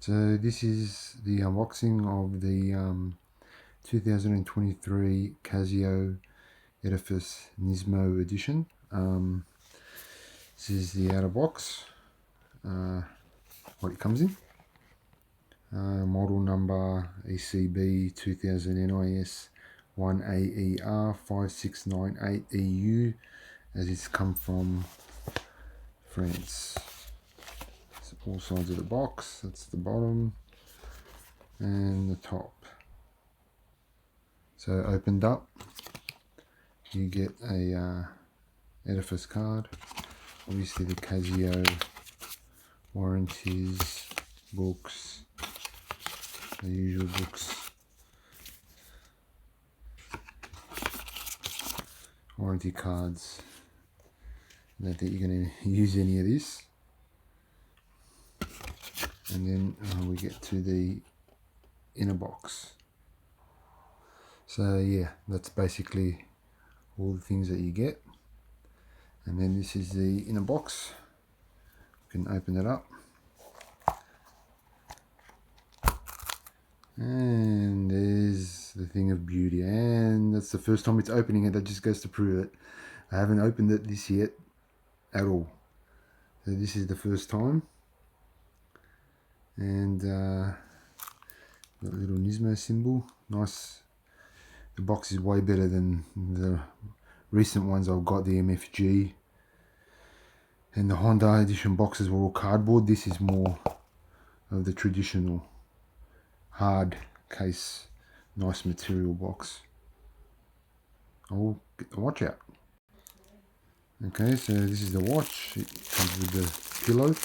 So this is the unboxing of the 2023 Casio Edifice Nismo edition. This is the outer box, what it comes in. Model number ECB-2000NIS-1AER 5698EU, as it's come from France. So all sides of the box, that's the bottom and the top. So opened up, you get a Edifice card, obviously the Casio warranties, books, the usual books, warranty cards. Don't think you're going to use any of this. And then we get to the inner box. So yeah, that's basically all the things that you get. And then this is the inner box. You can open it up. And there's the thing of beauty. And that's the first time it's opening it. That just goes to prove it. I haven't opened it this yet at all. So this is the first time. And got a little Nismo symbol. Nice. The box is way better than the recent ones I've got, the MFG. And the Honda edition boxes were all cardboard. This is more of the traditional hard case, nice material box. I'll get the watch out. Okay, so this is the watch. It comes with the pillow.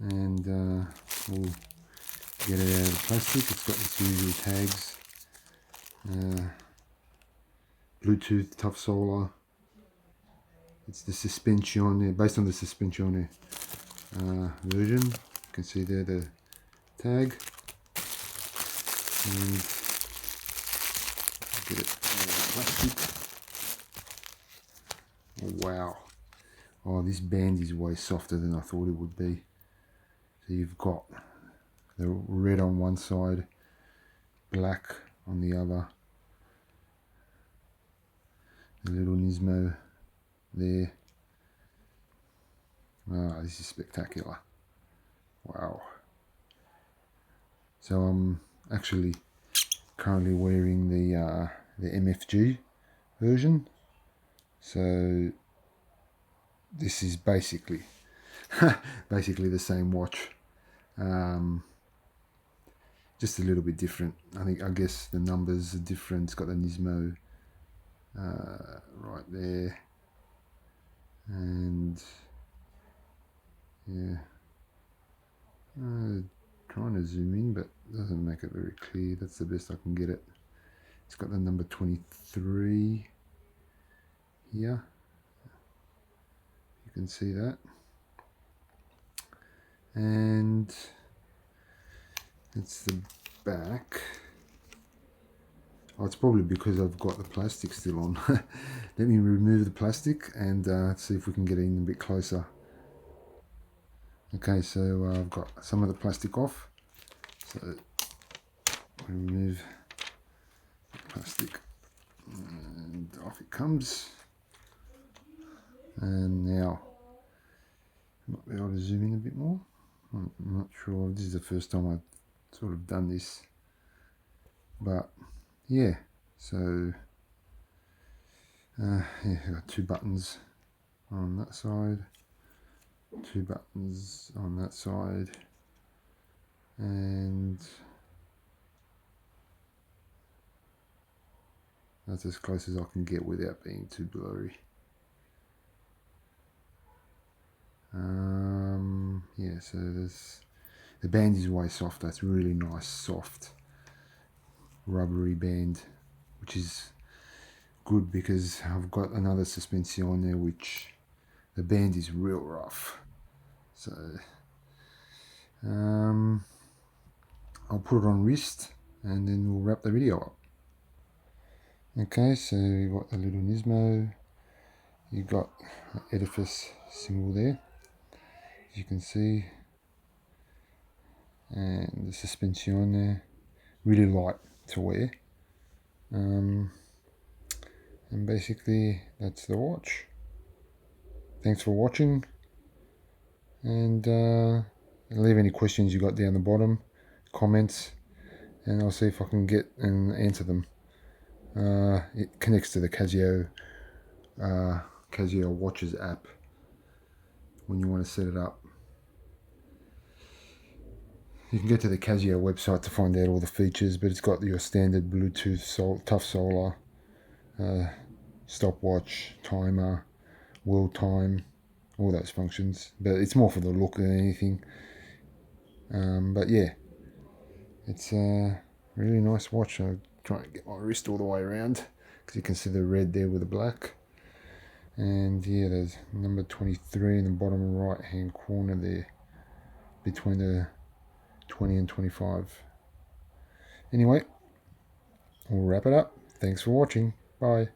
And we'll get it out of the plastic. It's got its usual tags. Bluetooth, tough solar. It's the Suspensione, based on the Suspensione version. You can see there the tag. And get it out of the plastic. Oh, wow. Oh, this band is way softer than I thought it would be. So you've got the red on one side, black on the other. The little Nismo there. Ah, this is spectacular. Wow. So I'm actually currently wearing the MFG version. So this is basically the same watch. Just a little bit different. I guess the numbers are different. It's got the Nismo right there, and yeah, trying to zoom in, but doesn't make it very clear. That's the best I can get it. It's got the number 23 here. You can see that, and it's the back. Oh, it's probably because I've got the plastic still on. Let me remove the plastic and see if we can get in a bit closer. Okay, so I've got some of the plastic off. So we remove the plastic and off it comes. And now I might be able to zoom in a bit more. I'm not sure. This is the first time I've sort of done this, but yeah. So yeah, I've got two buttons on that side, two buttons on that side, and that's as close as I can get without being too blurry. Yeah, so the band is way softer. It's really nice, soft, rubbery band, which is good because I've got another Suspensione there, which the band is real rough. So I'll put it on wrist and then we'll wrap the video up. Okay, so you got the little Nismo, you got Edifice symbol there, as you can see. and the suspension there, really light to wear. And basically that's the watch. Thanks for watching, and leave any questions you got down the bottom, comments, and I'll see if I can get and answer them. It connects to the Casio Watches app when you want to set it up. You can go to the Casio website to find out all the features, but it's got your standard Bluetooth, tough solar, stopwatch, timer, world time, all those functions. But it's more for the look than anything. But yeah, it's a really nice watch. I'll try and get my wrist all the way around because you can see the red there with the black. And yeah, there's number 23 in the bottom right hand corner there between the 20 and 25. Anyway, we'll wrap it up. Thanks for watching. Bye.